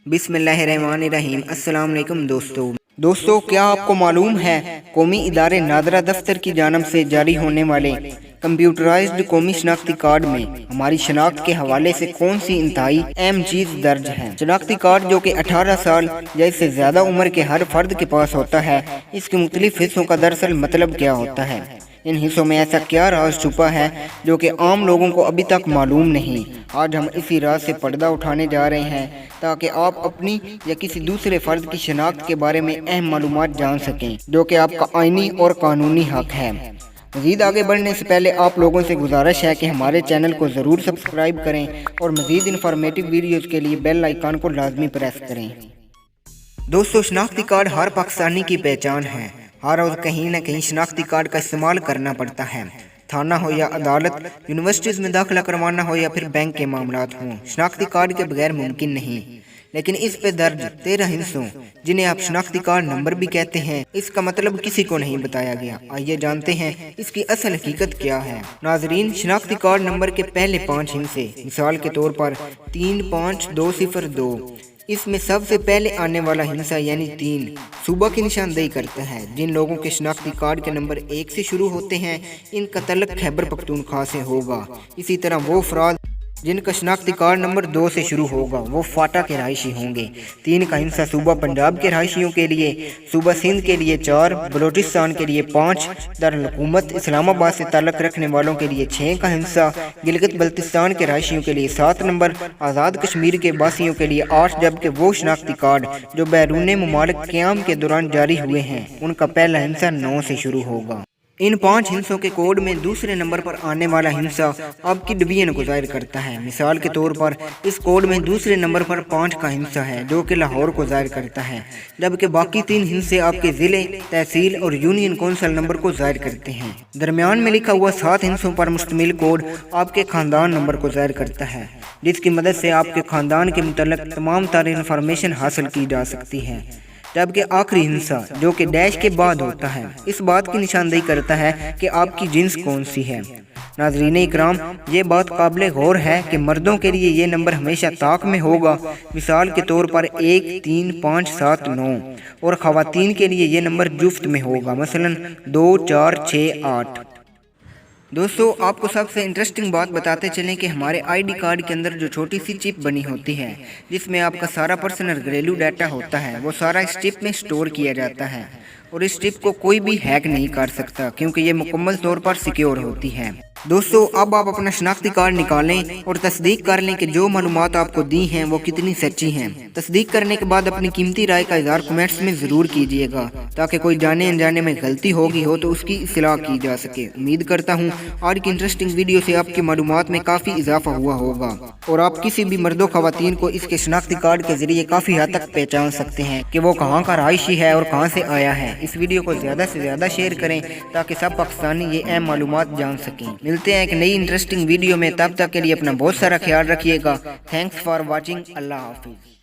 बिस्मिल्लाहिर्रहमानिर्रहीम। अस्सलाम वालेकुम दोस्तों, क्या आपको मालूम है कौमी इदारे नादरा दफ्तर की जानब से जारी होने वाले कंप्यूटराइज्ड कौमी शनाख्ती कार्ड में हमारी शनाख्त के हवाले से कौन सी इंतहाई अहम चीज़ दर्ज है? शनाख्ती कार्ड जो कि 18 साल या इससे ज़्यादा उम्र के हर फर्द के पास होता है, इसके मुख्तलिफ हिस्सों का दरअसल मतलब क्या होता है? इन हिस्सों में ऐसा क्या राज छुपा है जो कि आम लोगों को अभी तक मालूम नहीं? आज हम इसी राज से पर्दा उठाने जा रहे हैं ताकि आप अपनी या किसी दूसरे फर्द की शनाख्त के बारे में अहम मालूमात जान सकें, जो कि आपका आईनी और कानूनी हक है। मज़ीद आगे बढ़ने से पहले आप लोगों से गुजारिश है कि हमारे चैनल को ज़रूर सब्सक्राइब करें और मज़ीद इन्फॉर्मेटिव वीडियोज़ के लिए बेल आइकन को लाजमी प्रेस करें। दोस्तों, शनाख्ती कार्ड हर पाकिस्तानी की पहचान है। हर रोज़ कहीं न कहीं शनाख्ती कार्ड का इस्तेमाल करना पड़ता है। थाना हो या अदालत, यूनिवर्सिटीज़ में दाखिला करवाना हो या फिर बैंक के मामलात हों, शनाख्ती कार्ड के बगैर मुमकिन नहीं। लेकिन इस पे दर्ज 13 हिस्सों, जिन्हें आप शनाख्ती कार्ड नंबर भी कहते हैं, इसका मतलब किसी को नहीं बताया गया। आइए जानते हैं इसकी असल हकीकत क्या है। नाजरीन, शनाख्ती कार्ड नंबर के पहले 5 हिस्से, मिसाल के तौर पर 35202, इसमें सबसे पहले आने वाला हिस्सा यानी 3 सूबा की निशानदेही करता है। जिन लोगों के शनाख्ती कार्ड के नंबर 1 से शुरू होते हैं, इनका तल्लुक खैबर पख्तूनख्वा से होगा। इसी तरह वो अफराद जिनका शनाख्ती कार्ड नंबर 2 से शुरू होगा, वो फाटा के रहायशी होंगे। 3 का हिस्सा सूबा पंजाब के रहायशियों के लिए, सूबा सिंध के लिए 4, बलोचिस्तान के लिए 5, दारुल हुकूमत इस्लामाबाद से ताल्लुक़ रखने वालों के लिए 6 का हिस्सा, गिलगित बल्तिस्तान के रहायशियों के लिए 7 नंबर, आज़ाद कश्मीर के बासियों के लिए 8, जबकि वो शनाख्ती कार्ड जो बैरून मुमालिक क़याम के दौरान जारी हुए हैं, उनका पहला हिस्सा 9 से शुरू होगा। इन 5 हिस्सों के कोड में दूसरे नंबर पर आने वाला हिस्सा आपकी डिवीजन को ज़ाहिर करता है। मिसाल के तौर पर इस कोड में दूसरे नंबर पर 5 का हिस्सा है, जो कि लाहौर को ज़ाहिर करता है, जबकि बाकी 3 हिस्से आपके ज़िले, तहसील और यूनियन कौंसिल नंबर को ज़ाहिर करते हैं। दरमियान में लिखा हुआ 7 हिस्सों पर मुश्तमिल कोड आपके ख़ानदान नंबर को ज़ाहिर करता है, जिसकी मदद से आपके ख़ानदान के मुतल्लिक़ तमाम तारीख़ इन्फॉर्मेशन हासिल की जा सकती है। जबकि आखिरी हिस्सा जो कि डैश के बाद होता है, इस बात की निशानदेही करता है कि आपकी जिन्स कौन सी है। नाज़रीन इकराम, ये बात काबिल गौर है कि मर्दों के लिए ये नंबर हमेशा ताक में होगा। मिसाल के तौर पर 1, 3, 5, 7, 9 और ख़वातीन के लिए ये नंबर जुफ्त में होगा, मसलन 2, 4, 6, 8। दोस्तों, आपको सबसे इंटरेस्टिंग बात बताते चलें कि हमारे आईडी कार्ड के अंदर जो छोटी सी चिप बनी होती है, जिसमें आपका सारा पर्सनल घरेलू डाटा होता है, वो सारा इस चिप में स्टोर किया जाता है और इस चिप को कोई भी हैक नहीं कर सकता, क्योंकि ये मुकम्मल तौर पर सिक्योर होती है। दोस्तों, अब आप अपना शनाख्ती कार्ड निकालें और तस्दीक कर लें कि जो मालूमात आपको दी हैं वो कितनी सच्ची हैं। तस्दीक करने के बाद अपनी कीमती राय का इज़हार कमेंट्स में ज़रूर कीजिएगा, ताकि कोई जाने अनजाने में गलती होगी हो तो उसकी इस्लाह की जा सके। उम्मीद करता हूँ आज की इंटरेस्टिंग वीडियो से आपकी मालूमात में काफ़ी इजाफा हुआ होगा और आप किसी भी मर्दों ख़वातीन को इसके शनाख्ती कार्ड के जरिए काफ़ी हद तक पहचान सकते हैं कि वो कहाँ का रहायशी है और कहाँ से आया है। इस वीडियो को ज़्यादा से ज़्यादा शेयर करें ताकि सब पाकिस्तानी ये अहम मालूमात जान सकें। मिलते हैं एक नई इंटरेस्टिंग वीडियो में, तब तक के लिए अपना बहुत सारा ख्याल रखिएगा। Thanks for watching. अल्लाह हाफिज़।